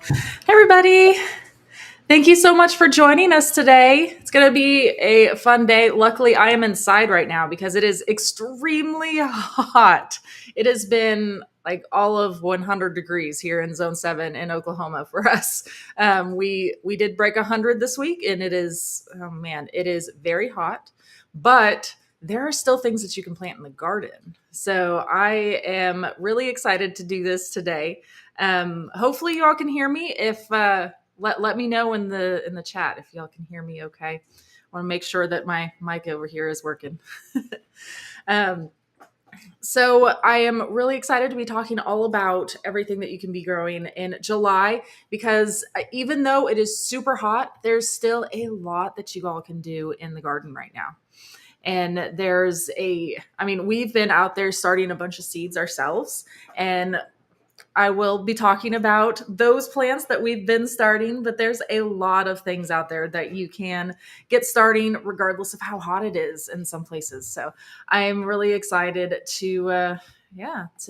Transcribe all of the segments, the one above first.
Hey, everybody. Thank you so much for joining us today. It's going to be a fun day. Luckily, I am inside right now because it is extremely hot. It has been like all of 100 degrees here in Zone 7 in Oklahoma for us. We did break 100 this week, and it is, oh man, it is very hot. But there are still things that you can plant in the garden. So I am really excited to do this today. Hopefully, you all can hear me. If let me know in the chat if y'all can hear me okay. I want to make sure that my mic over here is working. um, so I am really excited to be talking all about everything that you can be growing in July because even though it is super hot, there's still a lot that you all can do in the garden right now. And we've been out there starting a bunch of seeds ourselves, and I will be talking about those plants that we've been starting, but there's a lot of things out there that you can get starting regardless of how hot it is in some places. So I'm really excited to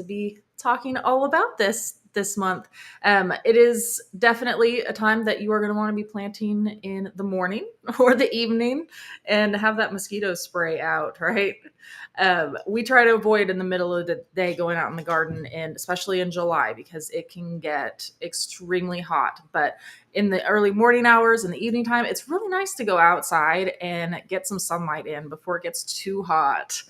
be talking all about this month. It is definitely a time that you are going to want to be planting in the morning or the evening and have that mosquito spray out, right? We try to avoid in the middle of the day going out in the garden, and especially in July because it can get extremely hot. But in the early morning hours and the evening time, it's really nice to go outside and get some sunlight in before it gets too hot.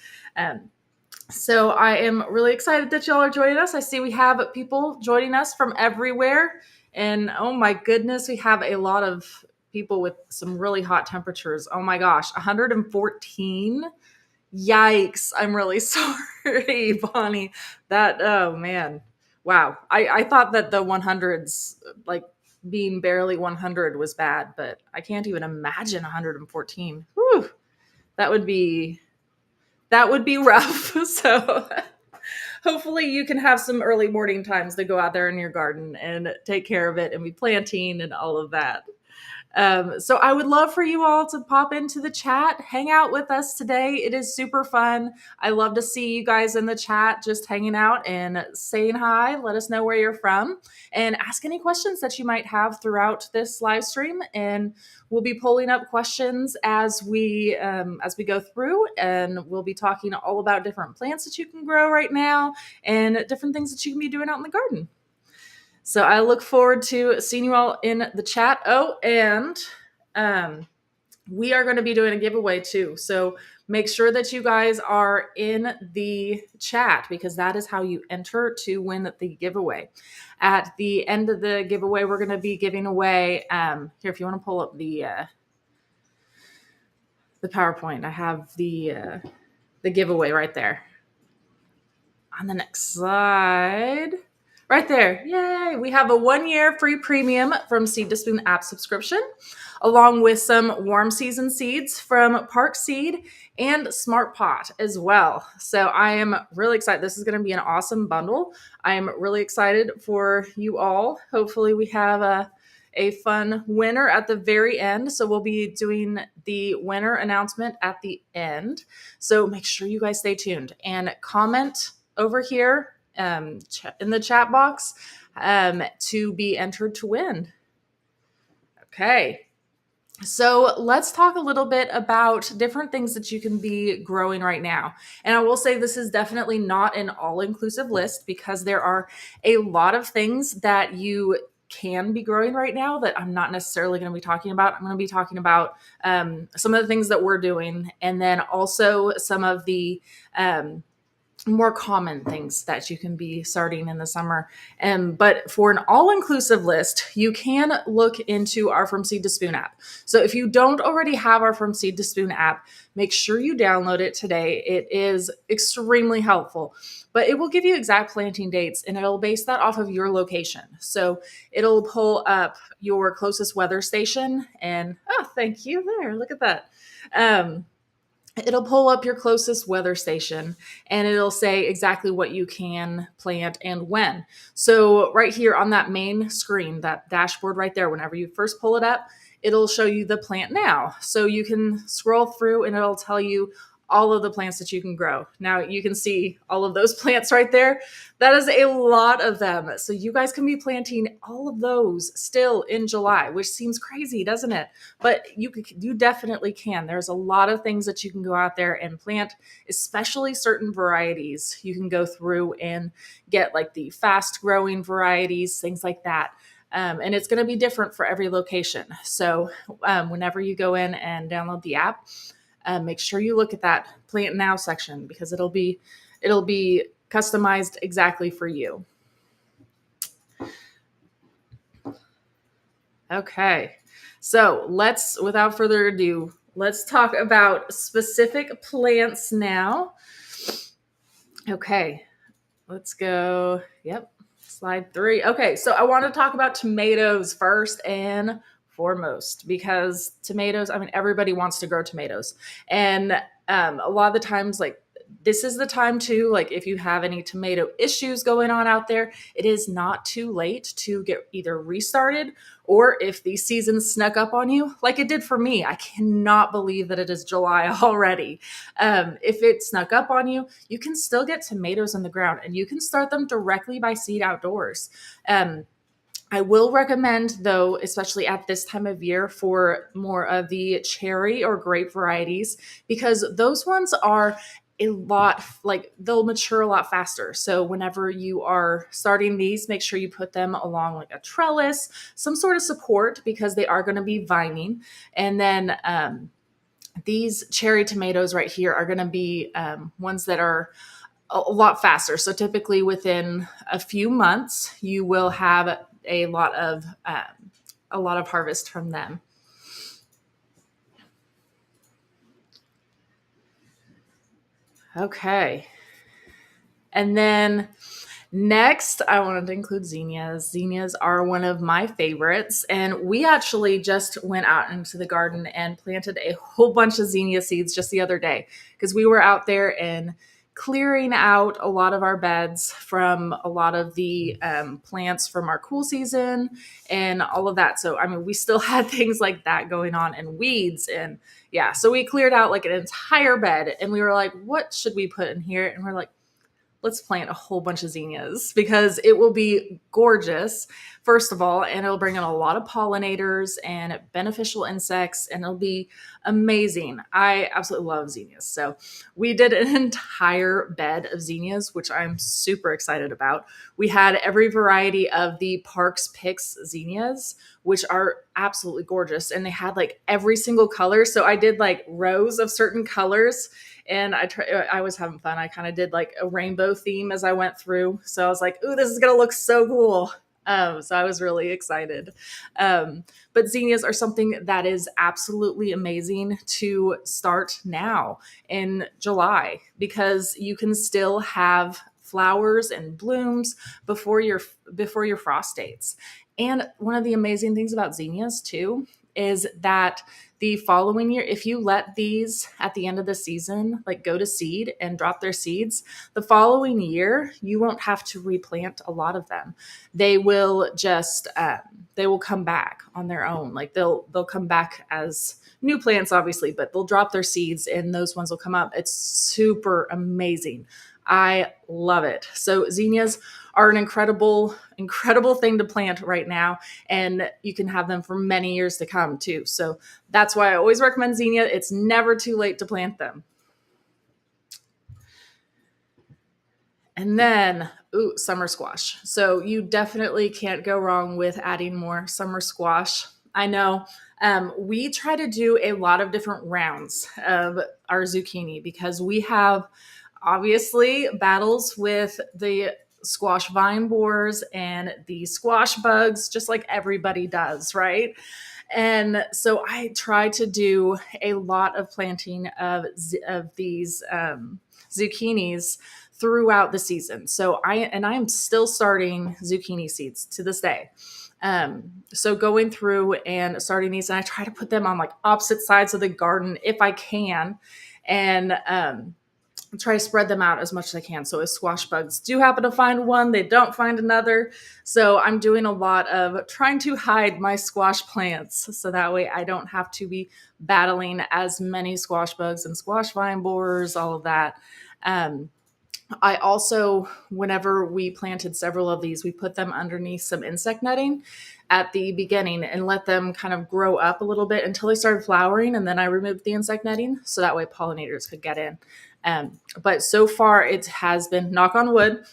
So I am really excited that y'all are joining us. I see we have people joining us from everywhere. And oh my goodness, we have a lot of people with some really hot temperatures. Oh my gosh, 114. Yikes. I'm really sorry, Bonnie. Oh man. Wow. I thought that the 100s, like being barely 100 was bad, but I can't even imagine 114. Whew. That would be rough. So hopefully you can have some early morning times to go out there in your garden and take care of it and be planting and all of that. So I would love for you all to pop into the chat, hang out with us today. It is super fun. I love to see you guys in the chat, just hanging out and saying hi. Let us know where you're from and ask any questions that you might have throughout this live stream. And we'll be pulling up questions as we go through, and we'll be talking all about different plants that you can grow right now and different things that you can be doing out in the garden. So I look forward to seeing you all in the chat. Oh, and we are going to be doing a giveaway too. So make sure that you guys are in the chat because that is how you enter to win the giveaway. At the end of the giveaway, we're going to be giving away, here, if you want to pull up the PowerPoint, I have the giveaway right there. On the next slide. Right there. Yay. We have a 1-year free premium from Seed to Spoon app subscription, along with some warm season seeds from Park Seed and Smart Pot as well. So I am really excited. This is going to be an awesome bundle. I am really excited for you all. Hopefully we have a fun winner at the very end. So we'll be doing the winner announcement at the end. So make sure you guys stay tuned and comment over here in the chat box to be entered to win. Okay. So let's talk a little bit about different things that you can be growing right now. And I will say this is definitely not an all inclusive list because there are a lot of things that you can be growing right now that I'm not necessarily going to be talking about. I'm going to be talking about some of the things that we're doing, and then also some of the more common things that you can be starting in the summer. But for an all-inclusive list, you can look into our From Seed to Spoon app. So if you don't already have our From Seed to Spoon app, make sure you download it today. It is extremely helpful, but it will give you exact planting dates and it'll base that off of your location. So it'll pull up your closest weather station and, oh, thank you there. Look at that. Um, It'll pull up your closest weather station and it'll say exactly what you can plant and when. So, right here on that main screen, that dashboard right there, whenever you first pull it up, it'll show you the plant now. So, you can scroll through and it'll tell you all of the plants that you can grow. Now, you can see all of those plants right there. That is a lot of them. So, you guys can be planting all of those still in July, which seems crazy, doesn't it? But you definitely can. There's a lot of things that you can go out there and plant, especially certain varieties. You can go through and get like the fast growing varieties, things like that. And it's going to be different for every location. So whenever you go in and download the app, make sure you look at that plant now section because it'll be customized exactly for you. Okay. So without further ado, let's talk about specific plants now. Okay. Let's go. Yep. Slide 3. Okay. So I want to talk about tomatoes first and foremost because tomatoes, I mean, everybody wants to grow tomatoes. And a lot of the times, like, this is the time to, like, if you have any tomato issues going on out there, it is not too late to get either restarted or if the season snuck up on you, like it did for me. I cannot believe that it is July already. If it snuck up on you, you can still get tomatoes in the ground and you can start them directly by seed outdoors. I will recommend, though, especially at this time of year, for more of the cherry or grape varieties, because those ones are a lot, like, they'll mature a lot faster. So whenever you are starting these, make sure you put them along like a trellis, some sort of support, because they are going to be vining. And then these cherry tomatoes right here are going to be ones that are a lot faster. So typically within a few months, you will have a lot of harvest from them. Okay. And then next, I wanted to include zinnias. Zinnias are one of my favorites. And we actually just went out into the garden and planted a whole bunch of zinnia seeds just the other day because we were out there and clearing out a lot of our beds from a lot of the plants from our cool season and all of that. So, I mean, we still had things like that going on and weeds. And yeah, so we cleared out like an entire bed and we were like, what should we put in here? And we're like, let's plant a whole bunch of zinnias because it will be gorgeous, first of all, and it'll bring in a lot of pollinators and beneficial insects, and it'll be amazing. I absolutely love zinnias. So we did an entire bed of zinnias, which I'm super excited about. We had every variety of the Parks Picks zinnias, which are absolutely gorgeous, and they had like every single color. So I did like rows of certain colors and I was having fun. I kind of did like a rainbow theme as I went through. So I was like, ooh, this is going to look so cool. So I was really excited. But zinnias are something that is absolutely amazing to start now in July because you can still have flowers and blooms before your frost dates. And one of the amazing things about zinnias too is that the following year, if you let these at the end of the season, like go to seed and drop their seeds, the following year, you won't have to replant a lot of them. They will just, they will come back on their own. Like they'll come back as new plants, obviously, but they'll drop their seeds and those ones will come up. It's super amazing. I love it. So zinnias are an incredible thing to plant right now, and you can have them for many years to come too. So that's why I always recommend zinnia. It's never too late to plant them. And then, ooh, summer squash. So you definitely can't go wrong with adding more summer squash. I know we try to do a lot of different rounds of our zucchini because we have obviously battles with the squash vine borers and the squash bugs, just like everybody does, right? And so I try to do a lot of planting of these zucchinis throughout the season. So I am still starting zucchini seeds to this day. So going through and starting these, and I try to put them on like opposite sides of the garden if I can, and try to spread them out as much as I can. So if squash bugs do happen to find one, they don't find another. So I'm doing a lot of trying to hide my squash plants so that way I don't have to be battling as many squash bugs and squash vine borers, all of that. Um, I also, whenever we planted several of these, we put them underneath some insect netting at the beginning and let them kind of grow up a little bit until they started flowering. And then I removed the insect netting so that way pollinators could get in. But so far, it has been, knock on wood,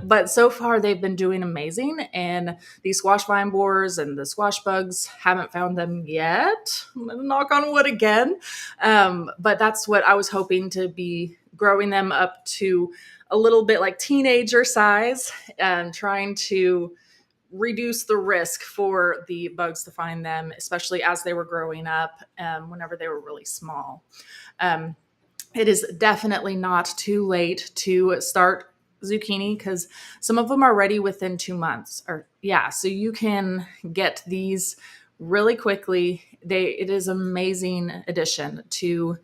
but so far they've been doing amazing. And the squash vine borers and the squash bugs haven't found them yet. I'm gonna knock on wood again. But that's what I was hoping to be growing them up to a little bit like teenager size and trying to reduce the risk for the bugs to find them, especially as they were growing up, whenever they were really small. Um, it is definitely not too late to start zucchini because some of them are ready within 2 months, or yeah, so you can get these really quickly. It is amazing addition to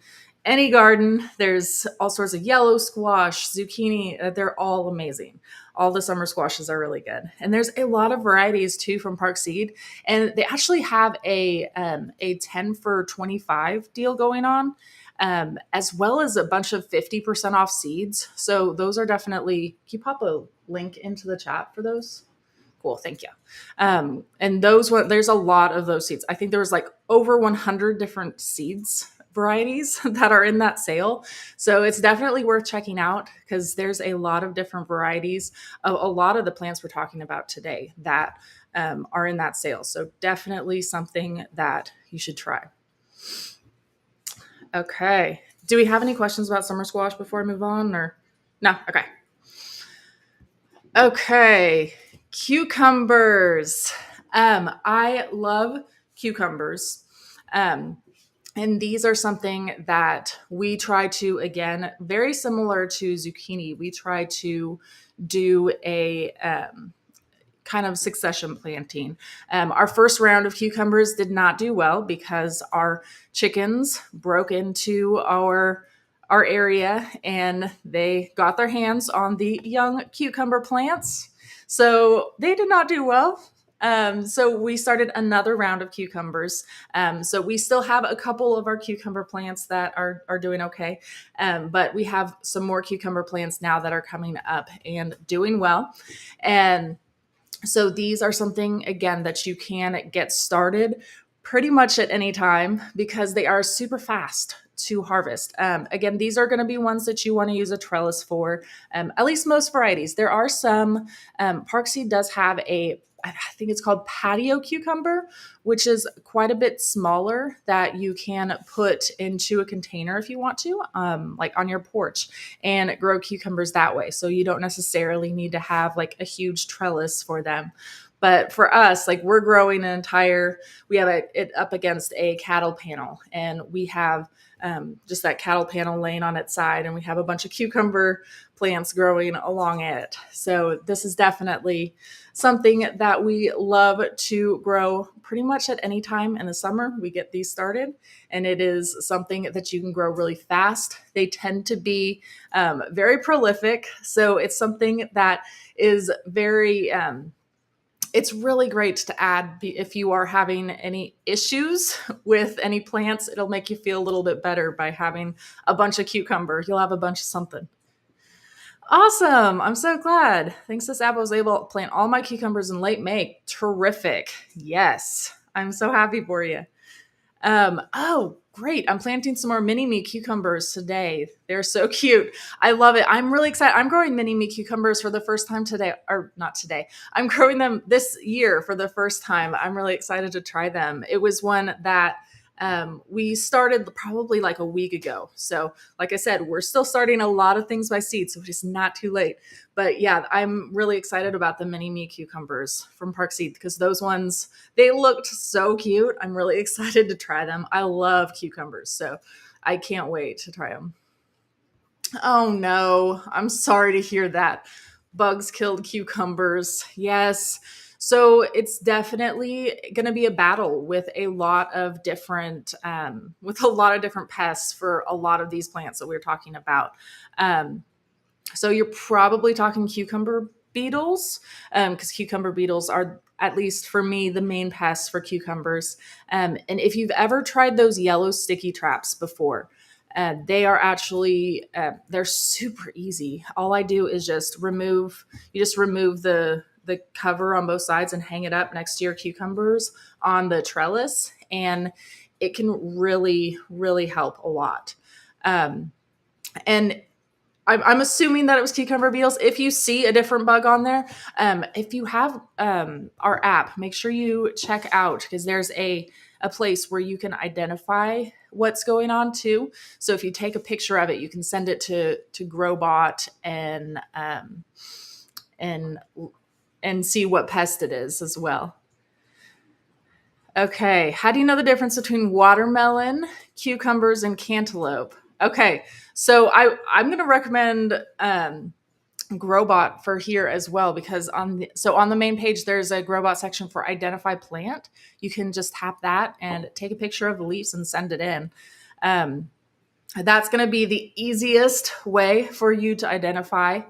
any garden. There's all sorts of yellow squash, zucchini, they're all amazing. All the summer squashes are really good, and there's a lot of varieties too from Park Seed, and they actually have a 10 for 25 deal going on, as well as a bunch of 50% off seeds. So those are definitely, can you pop a link into the chat for those? Cool, thank you. And those, there's a lot of those seeds. I think there was like over 100 different seeds varieties that are in that sale. So it's definitely worth checking out because there's a lot of different varieties of a lot of the plants we're talking about today that are in that sale. So definitely something that you should try. Okay. Do we have any questions about summer squash before I move on, or no? Okay. Okay. Cucumbers. I love cucumbers. Um, and these are something that we try to, again, very similar to zucchini, we try to do a kind of succession planting. Our first round of cucumbers did not do well because our chickens broke into our area and they got their hands on the young cucumber plants. So they did not do well. So we started another round of cucumbers. So we still have a couple of our cucumber plants that are doing okay. But we have some more cucumber plants now that are coming up and doing well. And so these are something, again, that you can get started pretty much at any time because they are super fast to harvest. Again, these are going to be ones that you want to use a trellis for, at least most varieties. There are some, Park Seed does have I think it's called patio cucumber, which is quite a bit smaller that you can put into a container if you want to, like on your porch and grow cucumbers that way. So you don't necessarily need to have like a huge trellis for them. But for us, like we're growing we have it up against a cattle panel, and we have just that cattle panel laying on its side, and we have a bunch of cucumber plants growing along it. So this is definitely something that we love to grow pretty much at any time in the summer. We get these started, and it is something that you can grow really fast. They tend to be very prolific, so it's something that is very it's really great to add if you are having any issues with any plants. It'll make you feel a little bit better by having a bunch of cucumber. You'll have a bunch of something. Awesome. I'm so glad. Thanks to this app, I was able to plant all my cucumbers in late May. Terrific. Yes. I'm so happy for you. Oh, great. I'm planting some more mini me cucumbers today. They're so cute. I love it. I'm really excited. I'm growing mini me cucumbers for the first time today, or not today. I'm growing them this year for the first time. I'm really excited to try them. It was one that we started probably like a week ago. So, like I said, we're still starting a lot of things by seed, so it is not too late. But yeah, I'm really excited about the mini me cucumbers from Park Seed because those ones they looked so cute. I'm really excited to try them. I love cucumbers, so I can't wait to try them. Oh no, I'm sorry to hear that. Bugs killed cucumbers. Yes. So it's definitely going to be a battle with a lot of different pests for a lot of these plants that we're talking about. Um, so you're probably talking cucumber beetles, because cucumber beetles are, at least for me, the main pests for cucumbers. And if you've ever tried those yellow sticky traps before, they are actually they're super easy. All I do is just remove the cover on both sides and hang it up next to your cucumbers on the trellis, and it can really help a lot. Um, and I'm assuming that it was cucumber beetles. If you see a different bug on there, if you have our app, make sure you check out because there's a place where you can identify what's going on too. So if you take a picture of it, you can send it to Growbot and and see what pest it is as well. Okay, how do you know the difference between watermelon, cucumbers, and cantaloupe? Okay, so I'm going to recommend Growbot for here as well because on the main page there's a Growbot section for identify plant. You can just tap that and take a picture of the leaves and send it in. Um, that's going to be the easiest way for you to identify.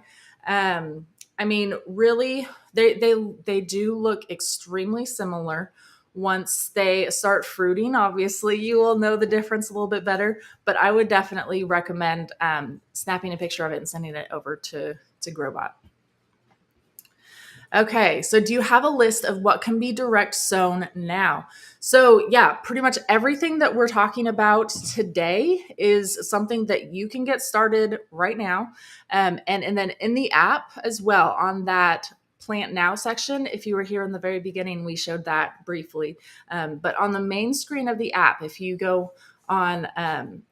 I mean, really, they do look extremely similar. Once they start fruiting, obviously, you will know the difference a little bit better. But I would definitely recommend snapping a picture of it and sending it over to Growbot. Okay, so do you have a list of what can be direct sown now? So, yeah, pretty much everything that we're talking about today is something that you can get started right now. And then in the app as well, on that plant now section, if you were here in the very beginning, we showed that briefly. But on the main screen of the app, if you go on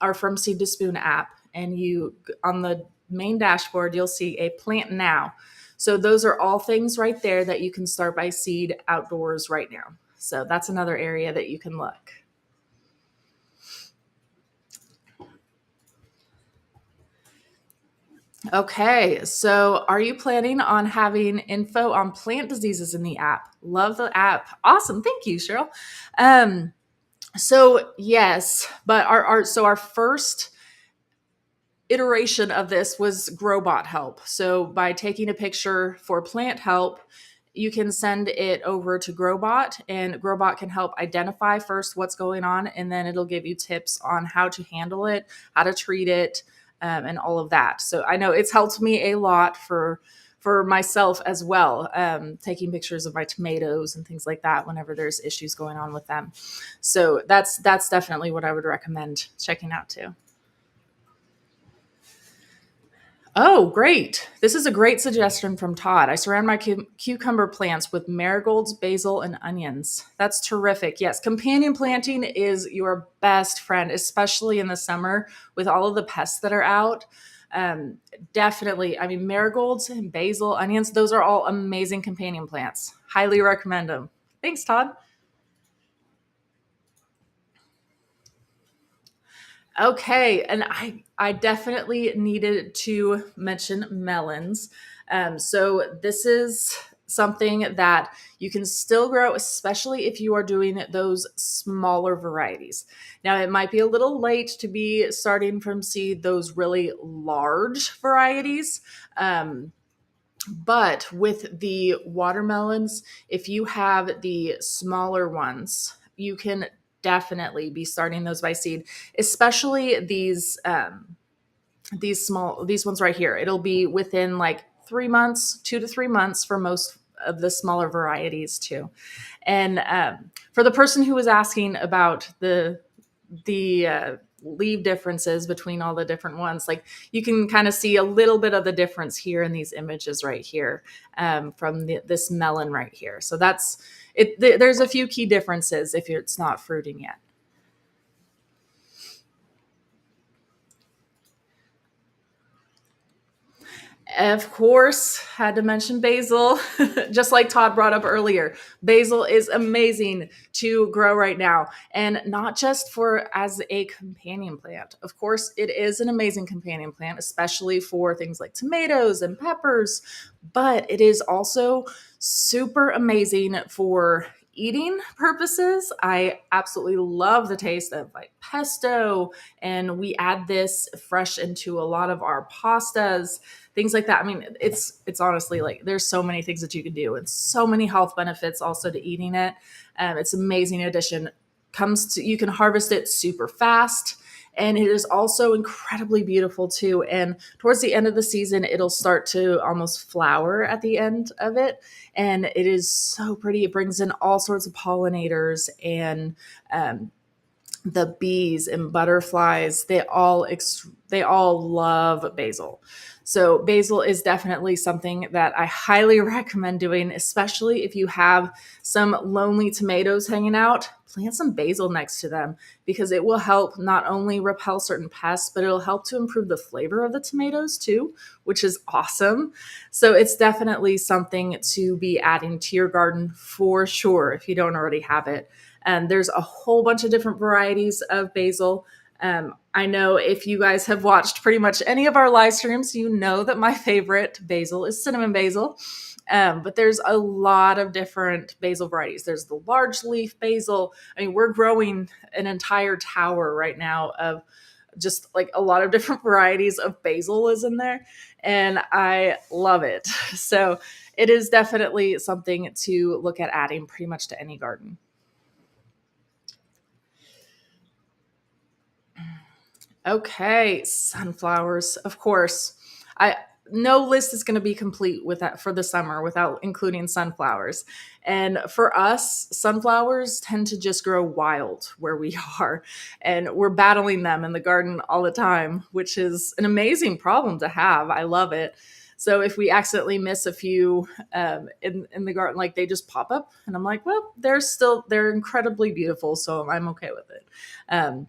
our From Seed to Spoon app and you on the main dashboard, you'll see a plant now. So those are all things right there that you can start by seed outdoors right now. So that's another area that you can look. Okay, so are you planning on having info on plant diseases in the app? Love the app. Awesome. Thank you, Cheryl. Um, so yes, but our first iteration of this was Growbot help. So by taking a picture for plant help, you can send it over to Growbot, and Growbot can help identify first what's going on, and then it'll give you tips on how to handle it, how to treat it, and all of that. So I know it's helped me a lot for myself as well, taking pictures of my tomatoes and things like that whenever there's issues going on with them. So that's definitely what I would recommend checking out too. Oh, great. This is a great suggestion from Todd. I surround my cucumber plants with marigolds, basil, and onions. That's terrific. Yes, companion planting is your best friend, especially in the summer with all of the pests that are out. Um, Definitely. I mean, marigolds and basil, onions, those are all amazing companion plants. Highly recommend them. Thanks, Todd. Okay, and I definitely needed to mention melons. So this is something that you can still grow, especially if you are doing those smaller varieties. Now it might be a little late to be starting from seed those really large varieties. But with the watermelons, if you have the smaller ones, you can definitely be starting those by seed, especially these. these ones right here. It'll be within like 3 months, 2 to 3 months for most of the smaller varieties too. And for the person who was asking about the leaf differences between all the different ones, like you can kind of see a little bit of the difference here in these images right here, from this melon right here. So that's it. There's a few key differences if it's not fruiting yet. Of course, had to mention basil. Just like Todd brought up earlier, basil is amazing to grow right now, and not just for as a companion plant. Of course, it is an amazing companion plant, especially for things like tomatoes and peppers, but it is also super amazing for eating purposes. I absolutely love the taste of like pesto, and we add this fresh into a lot of our pastas, things like that. I mean, it's honestly like there's so many things that you can do, and so many health benefits also to eating it. It's an amazing addition. Comes to, you can harvest it super fast, and it is also incredibly beautiful too. And towards the end of the season, it'll start to almost flower at the end of it, and it is so pretty. It brings in all sorts of pollinators and the bees and butterflies. They all love basil. So basil is definitely something that I highly recommend doing, especially if you have some lonely tomatoes hanging out. Plant some basil next to them, because it will help not only repel certain pests, but it'll help to improve the flavor of the tomatoes too, which is awesome. So it's definitely something to be adding to your garden for sure if you don't already have it. And there's a whole bunch of different varieties of basil. I know if you guys have watched pretty much any of our live streams, you know that my favorite basil is cinnamon basil. But there's a lot of different basil varieties. There's the large leaf basil. I mean, we're growing an entire tower right now of just like a lot of different varieties of basil is in there, and I love it. So it is definitely something to look at adding pretty much to any garden. Okay, sunflowers, of course. I No list is going to be complete with that for the summer without including sunflowers. And for us, sunflowers tend to just grow wild where we are, and we're battling them in the garden all the time, which is an amazing problem to have. I love it. So if we accidentally miss a few in the garden, like they just pop up, and I'm like, well, they're incredibly beautiful, so I'm okay with it. Um,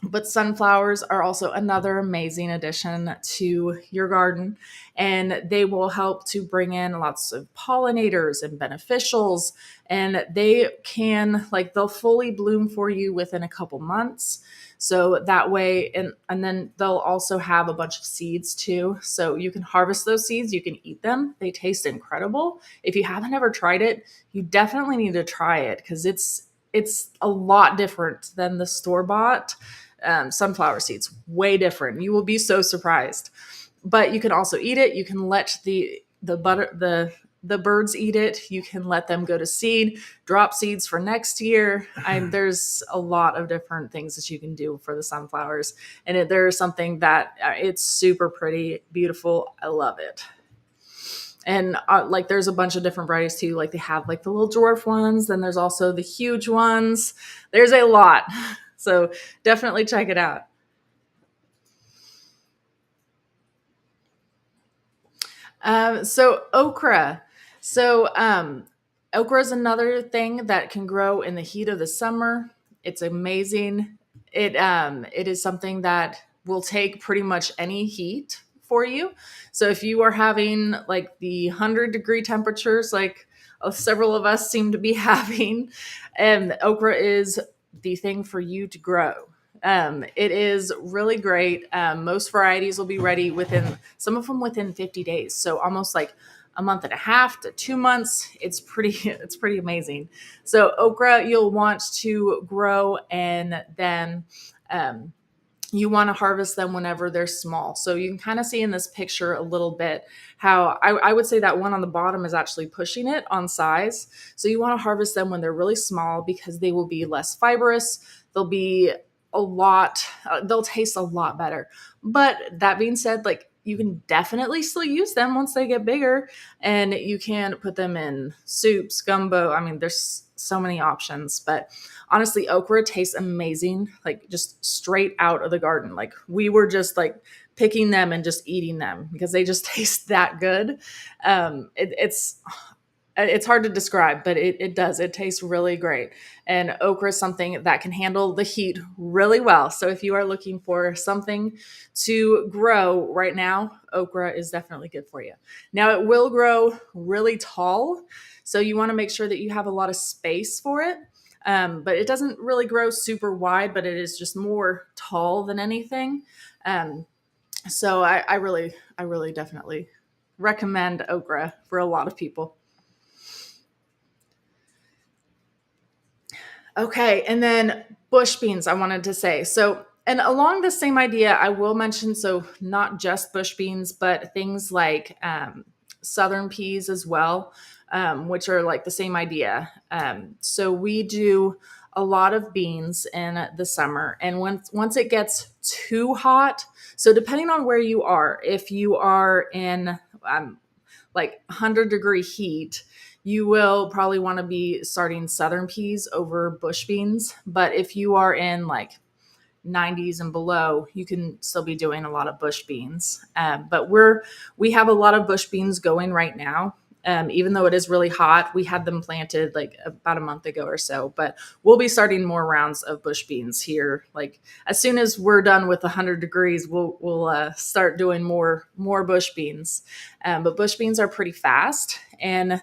but sunflowers are also another amazing addition to your garden, and they will help to bring in lots of pollinators and beneficials, and they can, like, they'll fully bloom for you within a couple months. So that way, and then they'll also have a bunch of seeds too. So you can harvest those seeds, you can eat them. They taste incredible. If you haven't ever tried it, you definitely need to try it, because it's a lot different than the store bought sunflower seeds. Way different. You will be so surprised. But you can also eat it. You can let the birds eat it. You can let them go to seed, drop seeds for next year. There's a lot of different things that you can do for the sunflowers, and there's something that it's super pretty, beautiful. I love it. And like there's a bunch of different varieties too. Like they have like the little dwarf ones, then there's also the huge ones. There's a lot. So definitely check it out. So okra. So okra is another thing that can grow in the heat of the summer. It's amazing. It is something that will take pretty much any heat for you. So if you are having like the 100-degree temperatures, like several of us seem to be having, and okra is the thing for you to grow. It is really great. Most varieties will be ready within, some of them within 50 days. So almost like a month and a half to 2 months. It's pretty, it's pretty amazing. So okra, you'll want to grow, and then, you want to harvest them whenever they're small. So you can kind of see in this picture a little bit how I would say that one on the bottom is actually pushing it on size. So you want to harvest them when they're really small, because they will be less fibrous. They'll be a lot, they'll taste a lot better. But that being said, like you can definitely still use them once they get bigger, and you can put them in soups, gumbo. I mean, there's so many options, but honestly, okra tastes amazing, like just straight out of the garden. Like we were just like picking them and just eating them because they just taste that good. It's hard to describe, but it does. It tastes really great. And okra is something that can handle the heat really well. So if you are looking for something to grow right now, okra is definitely good for you. Now it will grow really tall. So you want to make sure that you have a lot of space for it. But it doesn't really grow super wide, but it is just more tall than anything. Um, so I really definitely recommend okra for a lot of people. Okay, and then bush beans, I wanted to say. So, and along the same idea, I will mention so not just bush beans, but things like southern peas as well, which are like the same idea. So we do a lot of beans in the summer, and once it gets too hot, so depending on where you are, if you are in like 100-degree heat, you will probably want to be starting southern peas over bush beans. But if you are in like 90s and below, you can still be doing a lot of bush beans. But we have a lot of bush beans going right now. Even though it is really hot, we had them planted like about a month ago or so. But we'll be starting more rounds of bush beans here. Like as soon as we're done with 100 degrees, we'll start doing more bush beans. But bush beans are pretty fast, and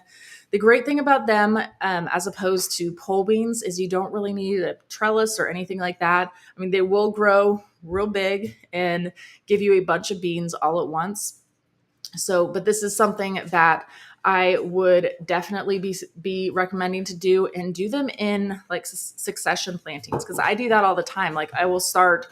the great thing about them, as opposed to pole beans, is you don't really need a trellis or anything like that. I mean, they will grow real big and give you a bunch of beans all at once. So, but this is something that I would definitely be recommending to do, and do them in like succession plantings, because I do that all the time. Like I will start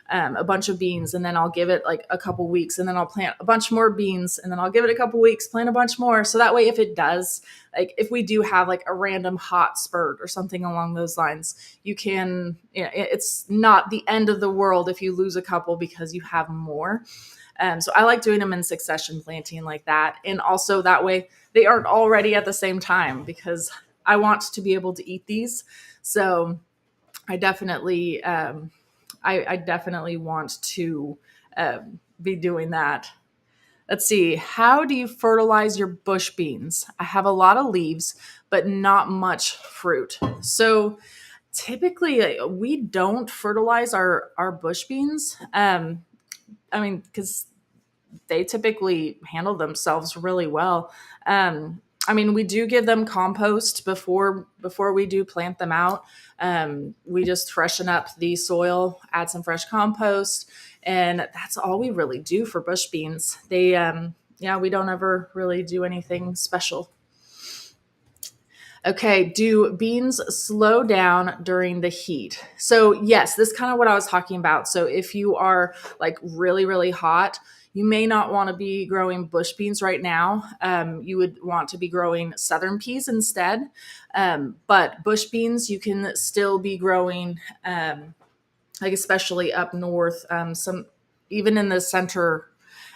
a bunch of beans, and then I'll give it like a couple weeks, and then I'll plant a bunch more beans, and then I'll give it a couple weeks, plant a bunch more. So that way, if it does, like if we do have like a random hot spurt or something along those lines, you can, you know, it's not the end of the world if you lose a couple because you have more. So I like doing them in succession planting like that. And also that way they aren't all ready at the same time, because I want to be able to eat these. So I definitely, I definitely want to be doing that. Let's see. How do you fertilize your bush beans? I have a lot of leaves, but not much fruit. So typically, we don't fertilize our bush beans. I mean, because they typically handle themselves really well. I mean, we do give them compost before we do plant them out. We just freshen up the soil, add some fresh compost, and that's all we really do for bush beans. Yeah, we don't ever really do anything special. Okay, do beans slow down during the heat? So, yes, this is kind of what I was talking about. So, if you are like really, really hot, you may not want to be growing bush beans right now. You would want to be growing southern peas instead. But bush beans, you can still be growing, like especially up north, some even in the center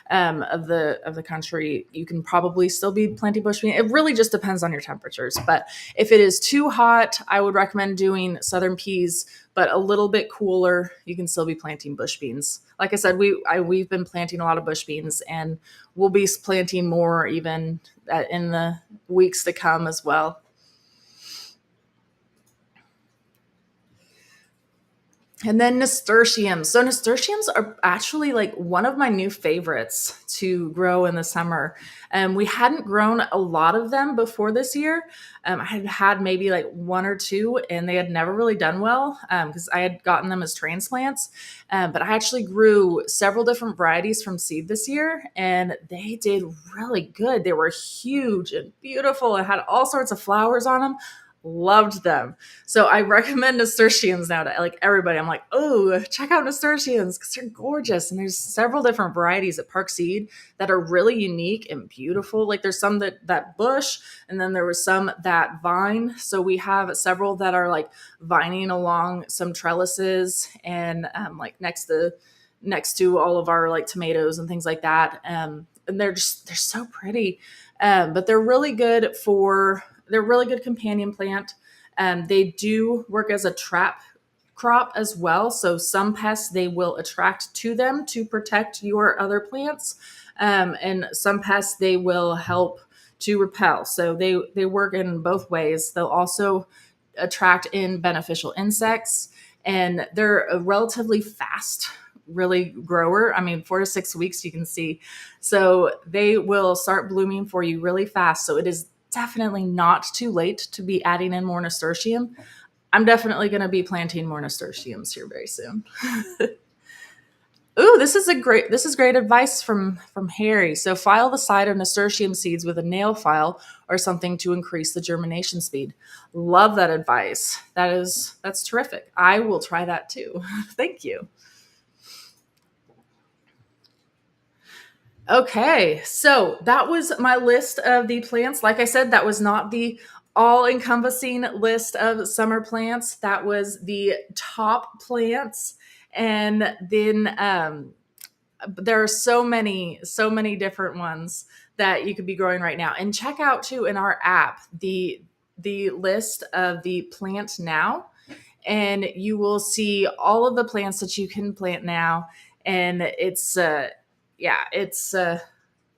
of the country, you can probably still be planting bush bean. It really just depends on your temperatures. But if it is too hot, I would recommend doing southern peas. But a little bit cooler, you can still be planting bush beans. Like I said, we've been planting a lot of bush beans, and we'll be planting more even in the weeks to come as well. And then nasturtiums. So nasturtiums are actually like one of my new favorites to grow in the summer. We hadn't grown a lot of them before this year. I had had maybe like one or two, and they had never really done well because I had gotten them as transplants. But I actually grew several different varieties from seed this year, and they did really good. They were huge and beautiful and had all sorts of flowers on them. Loved them. So I recommend nasturtiums now to like everybody. I'm like, oh, check out nasturtiums because they're gorgeous. And there's several different varieties at Park Seed that are really unique and beautiful. Like there's some that bush, and then there was some that vine. So we have several that are like vining along some trellises and like next to all of our like tomatoes and things like that. And they're so pretty. But they're really good companion plant. They do work as a trap crop as well. So some pests they will attract to them to protect your other plants, and some pests they will help to repel. So they work in both ways. They'll also attract in beneficial insects, and they're a relatively fast really grower. I mean, 4 to 6 weeks you can see. So they will start blooming for you really fast. So it is definitely not too late to be adding in more nasturtium. I'm definitely going to be planting more nasturtiums here very soon. Ooh, this is great advice from Harry. So file the side of nasturtium seeds with a nail file or something to increase the germination speed. Love that advice. That's terrific. I will try that too. Thank you. Okay, so that was my list of the plants. Like I said, that was not the all encompassing list of summer plants. That was the top plants. And then there are so many different ones that you could be growing right now. And check out too in our app the list of the plant now, and you will see all of the plants that you can plant now. And it's a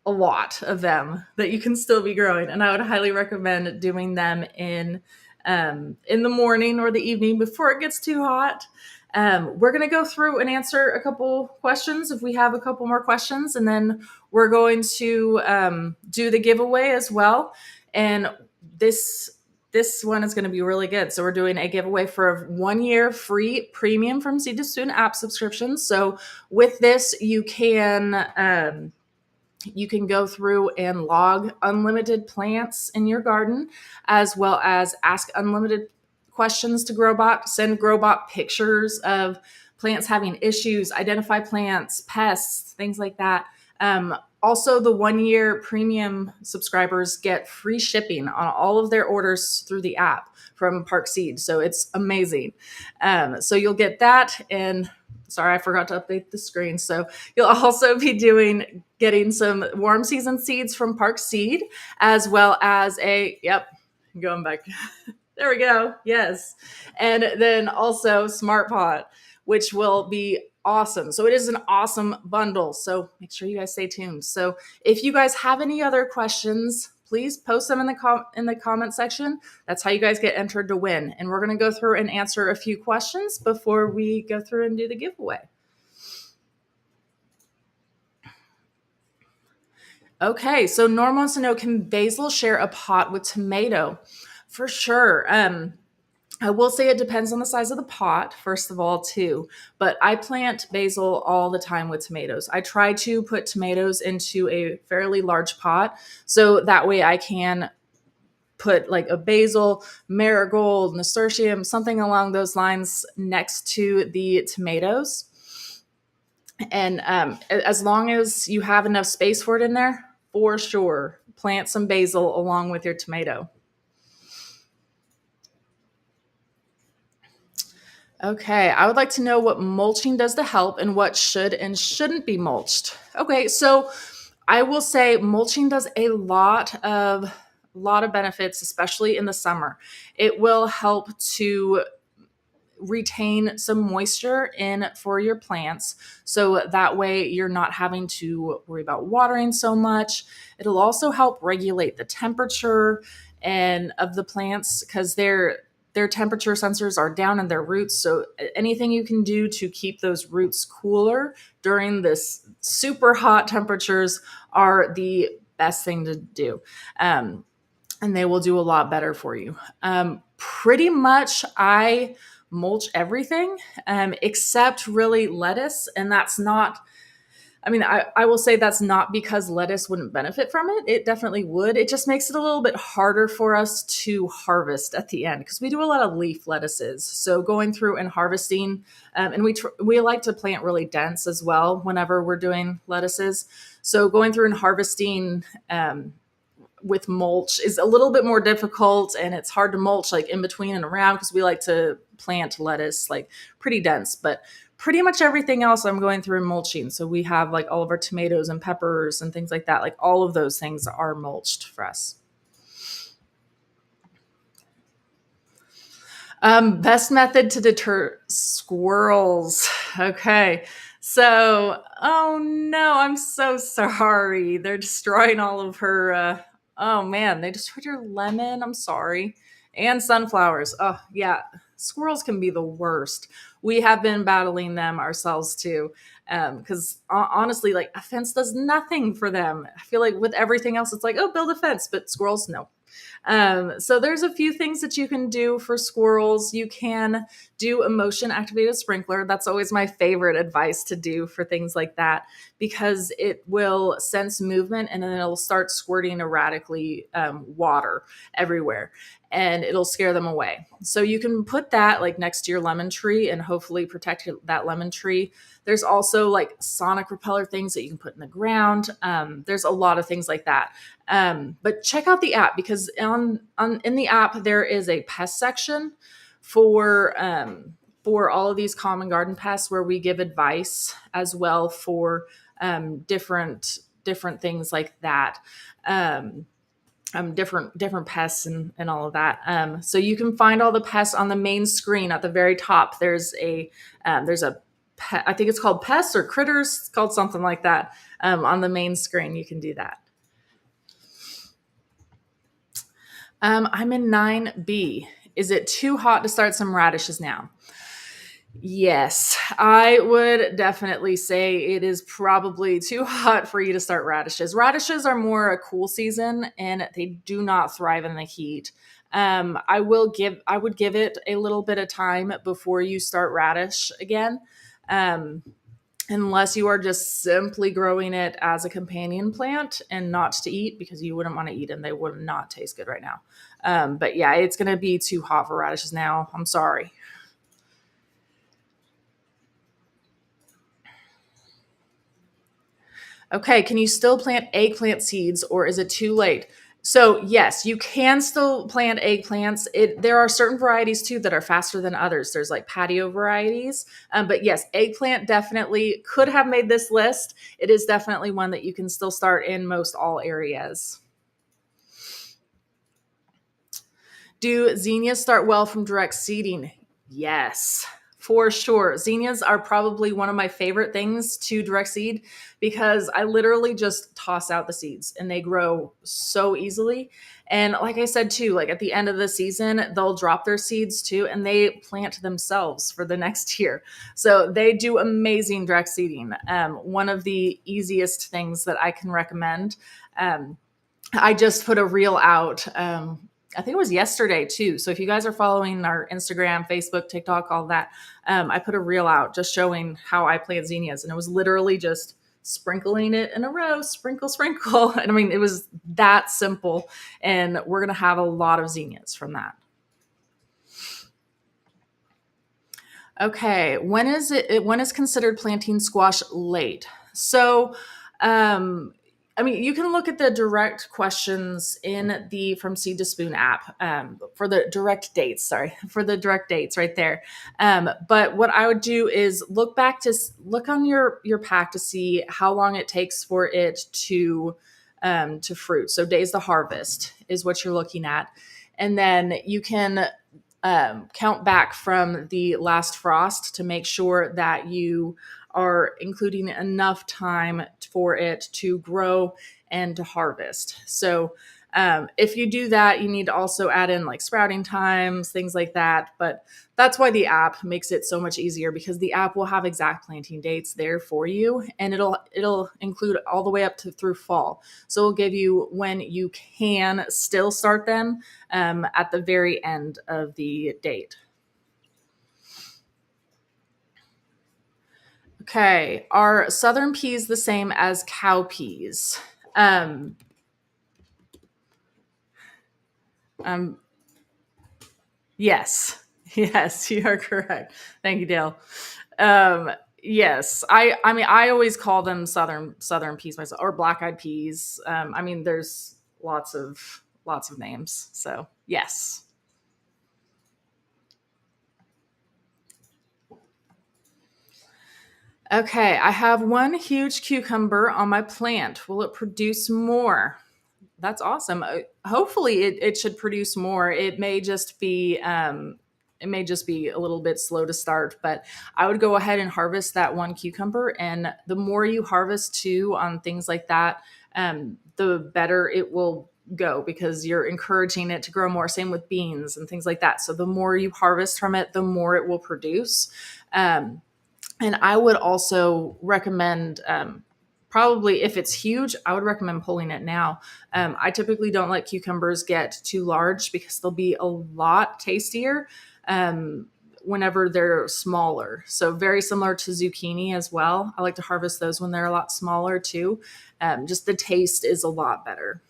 lot of them that you can still be growing, and I would highly recommend doing them in the morning or the evening before it gets too hot. We're going to go through and answer a couple questions if we have a couple more questions, and then we're going to do the giveaway as well. And this one is going to be really good. So we're doing a giveaway for a 1 year free premium from Seed to Student app subscription. So with this, you can go through and log unlimited plants in your garden, as well as ask unlimited questions to Growbot, send Growbot pictures of plants having issues, identify plants, pests, things like that. Also, the 1 year premium subscribers get free shipping on all of their orders through the app from Park Seed. So it's amazing. So you'll get that. And sorry, I forgot to update the screen. So you'll also be getting some warm season seeds from Park Seed, as well as going back. There we go. Yes. And then also Smart Pot, which will be awesome. So it is an awesome bundle. So make sure you guys stay tuned. So if you guys have any other questions, please post them in the comment section. That's how you guys get entered to win. And we're going to go through and answer a few questions before we go through and do the giveaway. Okay, so Norm wants to know, can basil share a pot with tomato? For sure. I will say it depends on the size of the pot, first of all, too. But I plant basil all the time with tomatoes. I try to put tomatoes into a fairly large pot, so that way I can put like a basil, marigold, nasturtium, something along those lines next to the tomatoes. And as long as you have enough space for it in there, for sure, plant some basil along with your tomato. Okay, I would like to know what mulching does to help and what should and shouldn't be mulched. Okay, so I will say mulching does a lot of benefits, especially in the summer. It will help to retain some moisture in for your plants, so that way you're not having to worry about watering so much. It'll also help regulate the temperature and of the plants, because their temperature sensors are down in their roots. So anything you can do to keep those roots cooler during this super hot temperatures are the best thing to do. And they will do a lot better for you. Pretty much I mulch everything except really lettuce, and that's not I mean, I will say that's not because lettuce wouldn't benefit from it. It definitely would. It just makes it a little bit harder for us to harvest at the end because we do a lot of leaf lettuces. So going through and harvesting, and we like to plant really dense as well whenever we're doing lettuces. So going through and harvesting with mulch is a little bit more difficult, and it's hard to mulch like in between and around because we like to plant lettuce like pretty dense. But pretty much everything else I'm going through and mulching. So we have like all of our tomatoes and peppers and things like that. Like all of those things are mulched for us. Best method to deter squirrels. Okay. So, oh no, I'm so sorry. They're destroying all of her. Oh man, they destroyed your lemon. I'm sorry. And sunflowers. Oh, yeah. Squirrels can be the worst. We have been battling them ourselves too. Because honestly, like a fence does nothing for them. I feel like with everything else, it's like, oh, build a fence, but squirrels, no. So there's a few things that you can do for squirrels. You can do a motion activated sprinkler. That's always my favorite advice to do for things like that because it will sense movement and then it'll start squirting erratically water everywhere and it'll scare them away. So you can put that like next to your lemon tree and hopefully protect that lemon tree. There's also like sonic repeller things that you can put in the ground. There's a lot of things like that. But check out the app because on in the app there is a pest section for all of these common garden pests where we give advice as well for different things like that. Different pests and all of that. So you can find all the pests on the main screen at the very top. There's a I think it's called pests or critters. It's called something like that. On the main screen, you can do that. I'm in 9B. Is it too hot to start some radishes now? Yes, I would definitely say it is probably too hot for you to start radishes. Radishes are more a cool season and they do not thrive in the heat. I would give it a little bit of time before you start radish again. Um, Unless you are just simply growing it as a companion plant and not to eat because you wouldn't want to eat and they would not taste good right now. But yeah, it's going to be too hot for radishes now. I'm sorry. Okay, can you still plant eggplant seeds or is it too late? So yes, you can still plant eggplants. There are certain varieties too that are faster than others. There's like patio varieties, but yes, eggplant definitely could have made this list. It is definitely one that you can still start in most all areas. Do zinnias start well from direct seeding? Yes, for sure. Zinnias are probably one of my favorite things to direct seed because I literally just toss out the seeds and they grow so easily. And like I said too, like at the end of the season, they'll drop their seeds too and they plant themselves for the next year. So they do amazing direct seeding. One of the easiest things that I can recommend. Um, I just put a reel out. I think it was yesterday too. So if you guys are following our Instagram, Facebook, TikTok, all that, I put a reel out just showing how I plant zinnias, and it was literally just sprinkling it in a row, sprinkle, sprinkle. And I mean, it was that simple, and we're gonna have a lot of zinnias from that. Okay, when is considered planting squash late? So, um, I mean, you can look at the direct questions in the From Seed to Spoon app for the direct dates. Sorry, for the direct dates right there. But what I would do is look on your pack to see how long it takes for it to fruit. So days to harvest is what you're looking at, and then you can count back from the last frost to make sure that you are including enough time for it to grow and to harvest. So, if you do that, you need to also add in like sprouting times, things like that. But that's why the app makes it so much easier because the app will have exact planting dates there for you, and it'll include all the way up to through fall. So it'll give you when you can still start them at the very end of the date. Okay. Are southern peas the same as cowpeas? Um, um, yes. Yes, you are correct. Thank you, Dale. Um, yes. I mean I always call them southern peas myself or black-eyed peas. I mean there's lots of names. So, yes. Okay, I have one huge cucumber on my plant. Will it produce more? That's awesome. Hopefully, it should produce more. It may just be a little bit slow to start, but I would go ahead and harvest that one cucumber. And the more you harvest too on things like that, the better it will go because you're encouraging it to grow more. Same with beans and things like that. So the more you harvest from it, the more it will produce. Um, and I would also recommend, probably if it's huge, I would recommend pulling it now. I typically don't let cucumbers get too large because they'll be a lot tastier um, whenever they're smaller. So, very similar to zucchini as well. I like to harvest those when they're a lot smaller too. Just the taste is a lot better.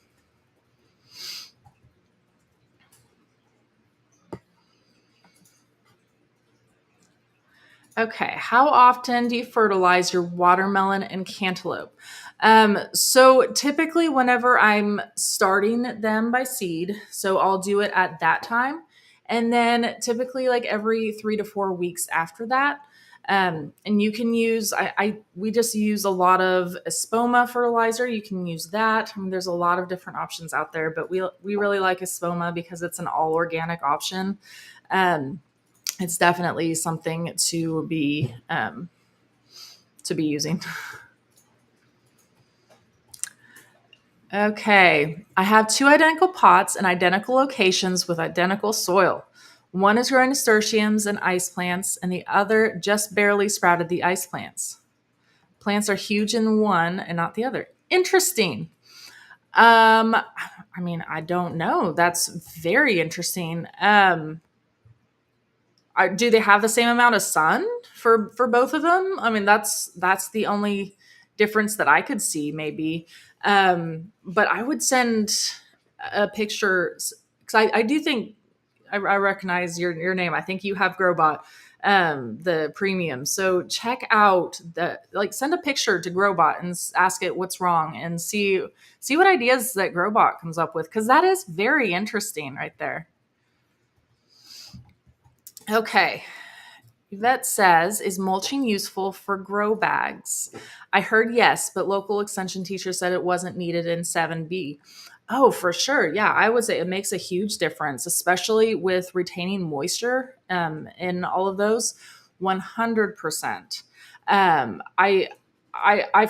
Okay, how often do you fertilize your watermelon and cantaloupe? So typically, whenever I'm starting them by seed, so I'll do it at that time, and then typically like every 3 to 4 weeks after that. And you can use we just use a lot of espoma fertilizer. You can use that. I mean, there's a lot of different options out there, but we really like espoma because it's an all organic option. Um, it's definitely something to be using. Okay, I have two identical pots in identical locations with identical soil. One is growing nasturtiums and ice plants, and the other just barely sprouted the ice plants. Plants are huge in one and not the other. Interesting. I mean, I don't know. That's very interesting. Do they have the same amount of sun for both of them? I mean, that's the only difference that I could see, maybe. But I would send a picture because I do think I recognize your name. I think you have Growbot, the premium. So check out the like send a picture to Growbot and ask it what's wrong and see what ideas that Growbot comes up with because that is very interesting right there. Okay, Yvette says, is mulching useful for grow bags? I heard yes, but local extension teacher said it wasn't needed in 7B. Oh, for sure. Yeah, I would say it makes a huge difference, especially with retaining moisture in all of those. 100%. I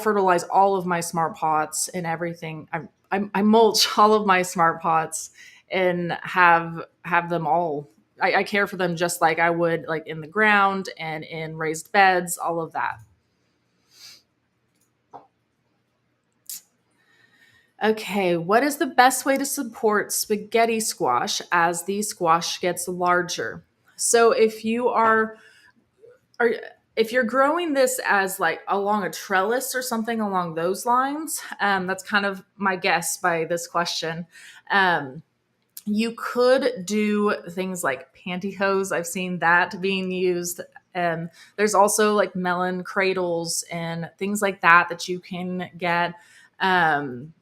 fertilize all of my smart pots and everything. I mulch all of my smart pots and have them all. I care for them just like I would like in the ground and in raised beds, all of that. Okay, what is the best way to support spaghetti squash as the squash gets larger? So are if you're growing this as like along a trellis or something along those lines, that's kind of my guess by this question. Um, you could do things like pantyhose. I've seen that being used. There's also like melon cradles and things like that that you can get. Um,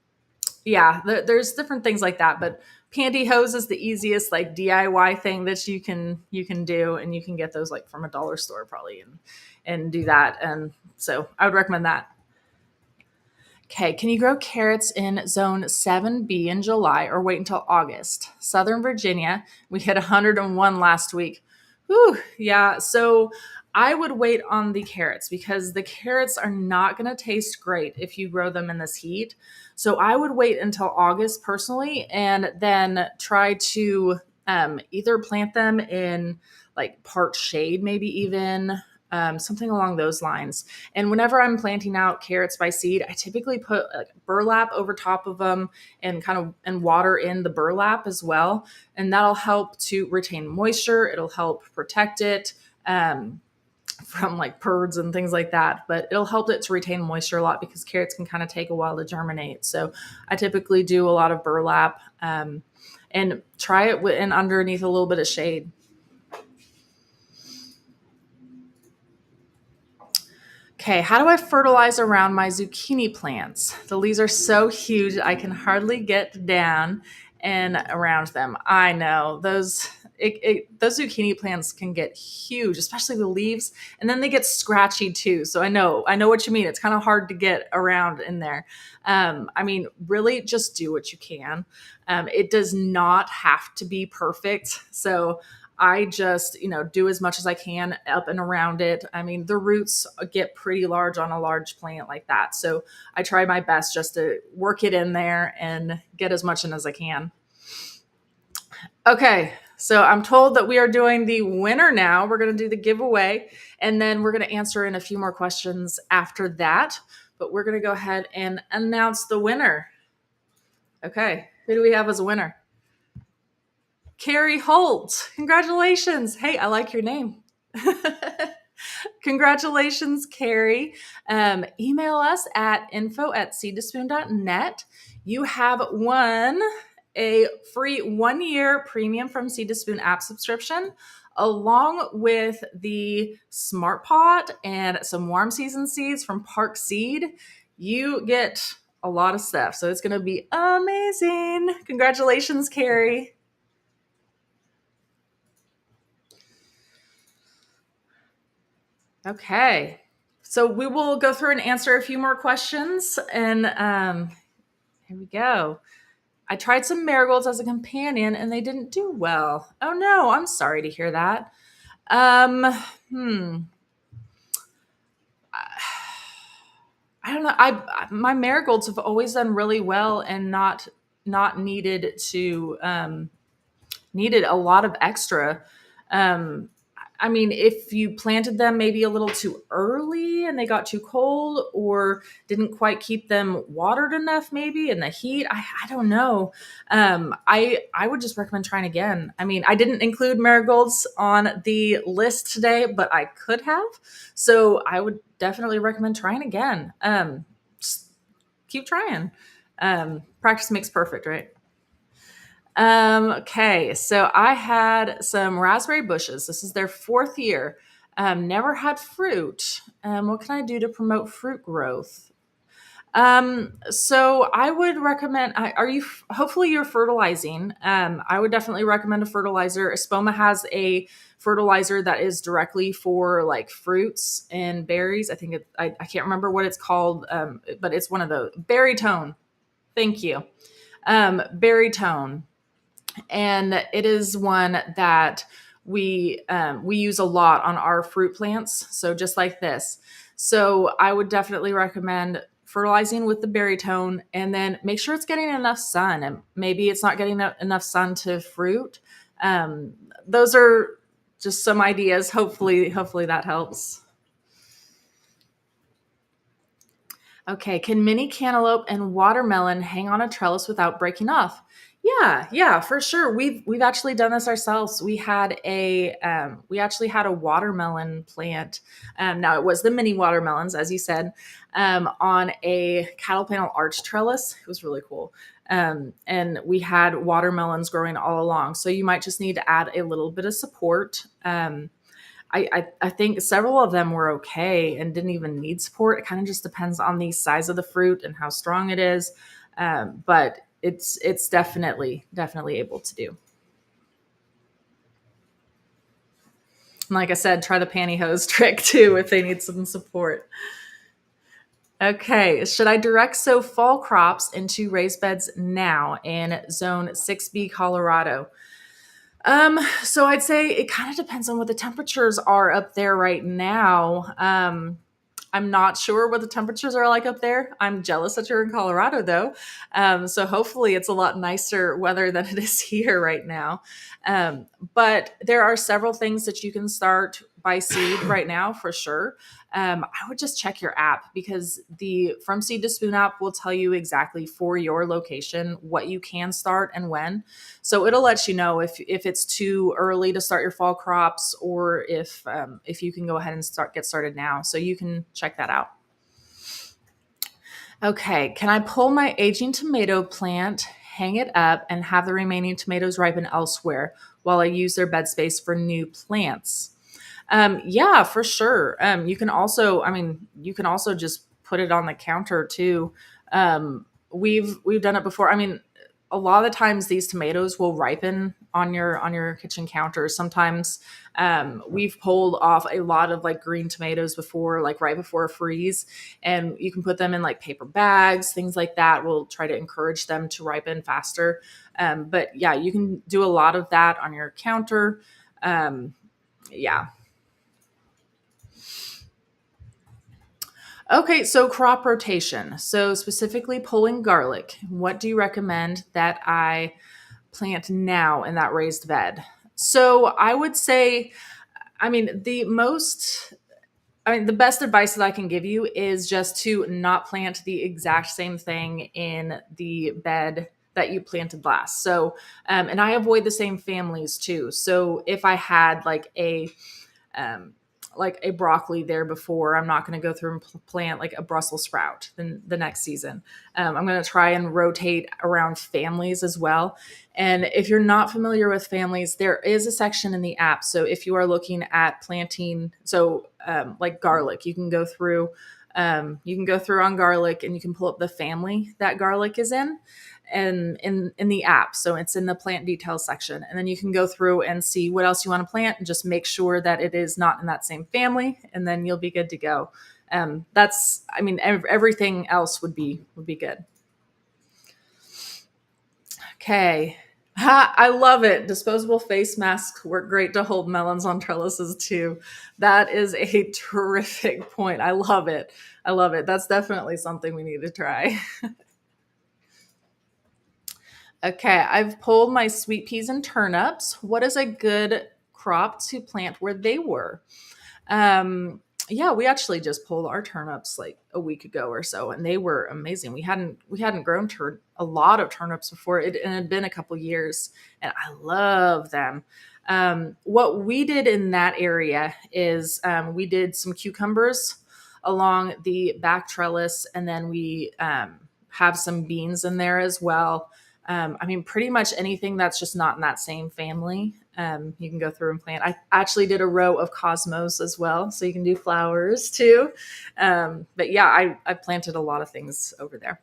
yeah, there's different things like that, but pantyhose is the easiest like DIY thing that you can do, and you can get those like from a dollar store probably and do that. And so I would recommend that. Okay, can you grow carrots in zone 7B in July or wait until August? Southern Virginia, we hit 101 last week. Whew, yeah, so I would wait on the carrots because the carrots are not going to taste great if you grow them in this heat. So I would wait until August personally and then try to either plant them in like part shade, maybe even something along those lines. And whenever I'm planting out carrots by seed, I typically put like burlap over top of them and kind of and water in the burlap as well. And that'll help to retain moisture. It'll help protect it. Um, from like birds and things like that, but it'll help it to retain moisture a lot because carrots can kind of take a while to germinate. So I typically do a lot of burlap, and try it and underneath a little bit of shade. Okay, how do I fertilize around my zucchini plants? The leaves are so huge, I can hardly get down and around them. I know those zucchini plants can get huge, especially the leaves, and then they get scratchy too. So I know what you mean. It's kind of hard to get around in there. I mean, really, just do what you can. It does not have to be perfect. So I just, do as much as I can up and around it. I mean, the roots get pretty large on a large plant like that. So I try my best just to work it in there and get as much in as I can. Okay. So I'm told that we are doing the winner now. We're going to do the giveaway and then we're going to answer in a few more questions after that. But we're going to go ahead and announce the winner. Okay. Who do we have as a winner? Carrie Holt. Congratulations. Hey, I like your name. Congratulations, Carrie. Email us at info@seedtospoon.net. You have won a free 1-year premium from Seed to Spoon app subscription, along with the Smart Pot and some warm season seeds from Park Seed. You get a lot of stuff, so it's going to be amazing. Congratulations, Carrie. Okay. So we will go through and answer a few more questions. And here we go. I tried some marigolds as a companion and they didn't do well. Oh no, I'm sorry to hear that. Um, hmm. I don't know. My marigolds have always done really well and not needed a lot of extra. Um, I mean, if you planted them maybe a little too early and they got too cold or didn't quite keep them watered enough, maybe in the heat, I don't know. I would just recommend trying again. I mean, I didn't include marigolds on the list today, but I could have. So I would definitely recommend trying again. Just keep trying. Practice makes perfect, right? Okay, so I had some raspberry bushes. This is their 4th year. Never had fruit. What can I do to promote fruit growth? So I would recommend. Are you? Hopefully, you're fertilizing. I would definitely recommend a fertilizer. Espoma has a fertilizer that is directly for like fruits and berries. I think I can't remember what it's called, but it's one of those. Berry tone. Thank you. Berry tone, and it is one that we use a lot on our fruit plants. So just like this. So I would definitely recommend fertilizing with the berry tone, and then make sure it's getting enough sun. And maybe it's not getting enough sun to fruit. Um, those are just some ideas. Hopefully that helps. Okay, can mini cantaloupe and watermelon hang on a trellis without breaking off? Yeah, for sure. We've actually done this ourselves. We actually had a watermelon plant. Now it was the mini watermelons, as you said, on a cattle panel arch trellis. It was really cool. And we had watermelons growing all along. So you might just need to add a little bit of support. I think several of them were okay and didn't even need support. It kind of just depends on the size of the fruit and how strong it is. But it's definitely able to do. And like I said, try the pantyhose trick too if they need some support. Okay, should I direct sow fall crops into raised beds now in zone 6B Colorado? So I'd say it kind of depends on what the temperatures are up there right now. I'm not sure what the temperatures are like up there. I'm jealous that you're in Colorado though. So hopefully it's a lot nicer weather than it is here right now. But there are several things that you can start by seed right now for sure, I would just check your app, because the From Seed to Spoon app will tell you exactly for your location what you can start and when. So it'll let you know if it's too early to start your fall crops, or if you can go ahead and get started now. So you can check that out. Okay, can I pull my aging tomato plant, hang it up, and have the remaining tomatoes ripen elsewhere while I use their bed space for new plants? Yeah, for sure. You can also just put it on the counter too. We've done it before. I mean, a lot of the times these tomatoes will ripen on your kitchen counter. Sometimes we've pulled off a lot of like green tomatoes before, like right before a freeze, and you can put them in like paper bags, things like that. We'll try to encourage them to ripen faster. But yeah, you can do a lot of that on your counter. Yeah. Okay, so crop rotation. So specifically pulling garlic. What do you recommend that I plant now in that raised bed? So I would say, I mean, the best advice that I can give you is just to not plant the exact same thing in the bed that you planted last. So, and I avoid the same families too. So if I had um, like a broccoli there before, I'm not going to go through and plant like a Brussels sprout the next season. I'm going to try and rotate around families as well. And if you're not familiar with families, there is a section in the app. So if you are looking at planting, like garlic, you can go through on garlic, and you can pull up the family that garlic is in, and in the app. So it's in the plant details section. And then you can go through and see what else you want to plant, and just make sure that it is not in that same family, and then you'll be good to go. Everything else would be good. Okay. Ha, I love it. Disposable face masks work great to hold melons on trellises too. That is a terrific point. I love it. I love it. That's definitely something we need to try. Okay, I've pulled my sweet peas and turnips. What is a good crop to plant where they were? Um, yeah, we actually just pulled our turnips like a week ago or so, and they were amazing. We hadn't grown a lot of turnips before. It had been a couple years, and I love them. What we did in that area is we did some cucumbers along the back trellis, and then we have some beans in there as well. Pretty much anything that's just not in that same family, you can go through and plant. I actually did a row of cosmos as well, so you can do flowers too. But yeah, I planted a lot of things over there.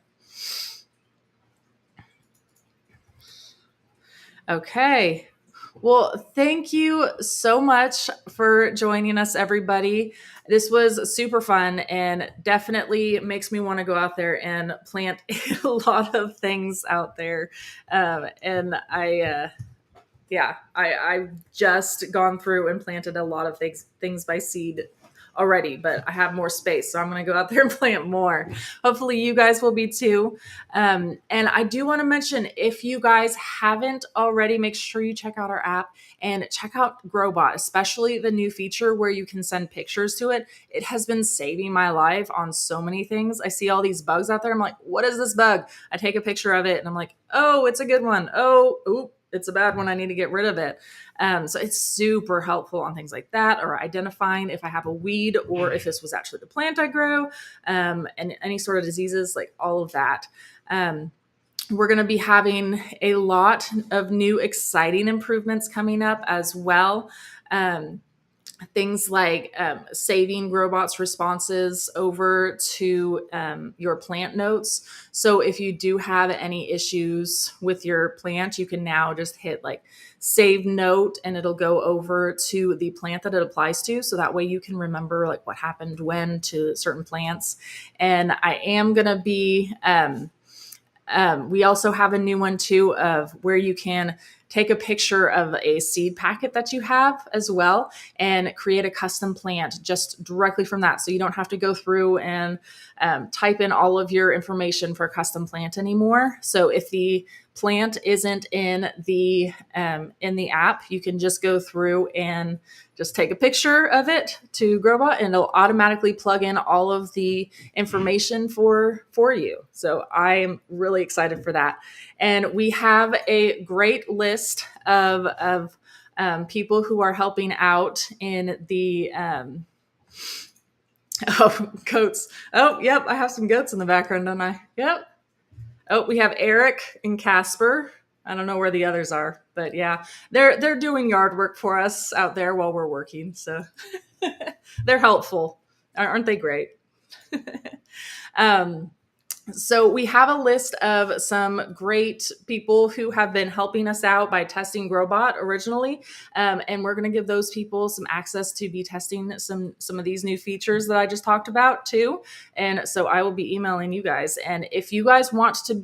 Okay. Well, thank you so much for joining us, everybody. This was super fun, and definitely makes me want to go out there and plant a lot of things out there. And I've just gone through and planted a lot of things by seed already, but I have more space, so I'm going to go out there and plant more. Hopefully you guys will be too. And I do want to mention, if you guys haven't already, make sure you check out our app and check out Growbot, especially the new feature where you can send pictures to it. It has been saving my life on so many things. I see all these bugs out there. I'm like, what is this bug? I take a picture of it and I'm like, oh, it's a good one. Oh, oop, it's a bad one. I need to get rid of it. So it's super helpful on things like that, or identifying if I have a weed or if this was actually the plant I grew, and any sort of diseases, like all of that. We're going to be having a lot of new exciting improvements coming up as well. Things like saving Growbot's responses over to your plant notes. So if you do have any issues with your plant, you can now just hit like save note, and it'll go over to the plant that it applies to. So that way you can remember like what happened when to certain plants. And I am going to be we also have a new one too, of where you can take a picture of a seed packet that you have as well and create a custom plant just directly from that. So you don't have to go through and type in all of your information for a custom plant anymore. So if the plant isn't in the app, you can just go through and just take a picture of it to Growbot, and it'll automatically plug in all of the information for you. So I'm really excited for that. And we have a great list of people who are helping out in the oh, goats. Oh, yep, I have some goats in the background, don't I? Yep. Oh, we have Eric and Casper. I don't know where the others are, but yeah, they're doing yard work for us out there while we're working. So they're helpful, aren't they great? um, so we have a list of some great people who have been helping us out by testing Growbot originally, and we're going to give those people some access to be testing some of these new features that I just talked about too. And so I will be emailing you guys. And if you guys want to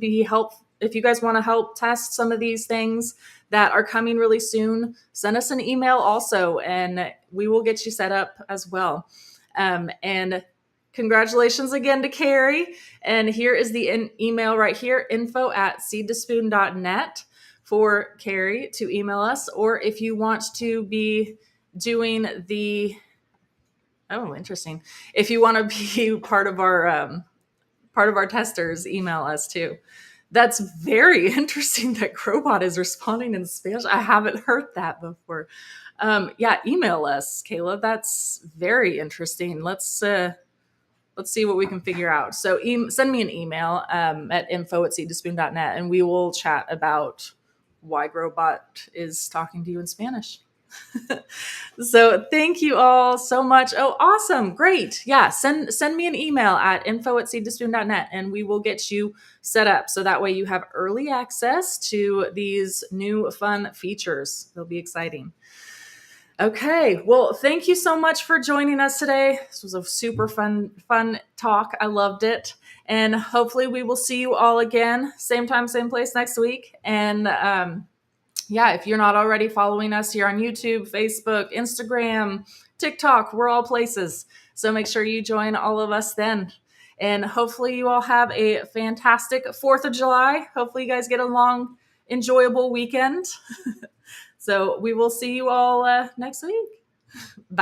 if you guys want to help test some of these things that are coming really soon, send us an email also, and we will get you set up as well. And congratulations again to Carrie. And here is the email right here, info@seedtospoon.net for Carrie to email us. Or if you want to be doing interesting. If you want to be part of our testers, email us too. That's very interesting that Growbot is responding in Spanish. I haven't heard that before. Yeah, email us, Kayla. That's very interesting. Let's see what we can figure out. So send me an email at info@seedtospoon.net, and we will chat about why Growbot is talking to you in Spanish. So thank you all so much. Oh, awesome. Great. Yeah. Send me an email at info@seedtospoon.net, and we will get you set up. So that way you have early access to these new fun features. They'll be exciting. Okay, well, thank you so much for joining us today. This was a super fun talk. I loved it. And hopefully we will see you all again, same time, same place next week. And yeah, if you're not already following us here on YouTube, Facebook, Instagram, TikTok, we're all places. So make sure you join all of us then. And hopefully you all have a fantastic 4th of July. Hopefully you guys get a long, enjoyable weekend. So we will see you all next week. Bye.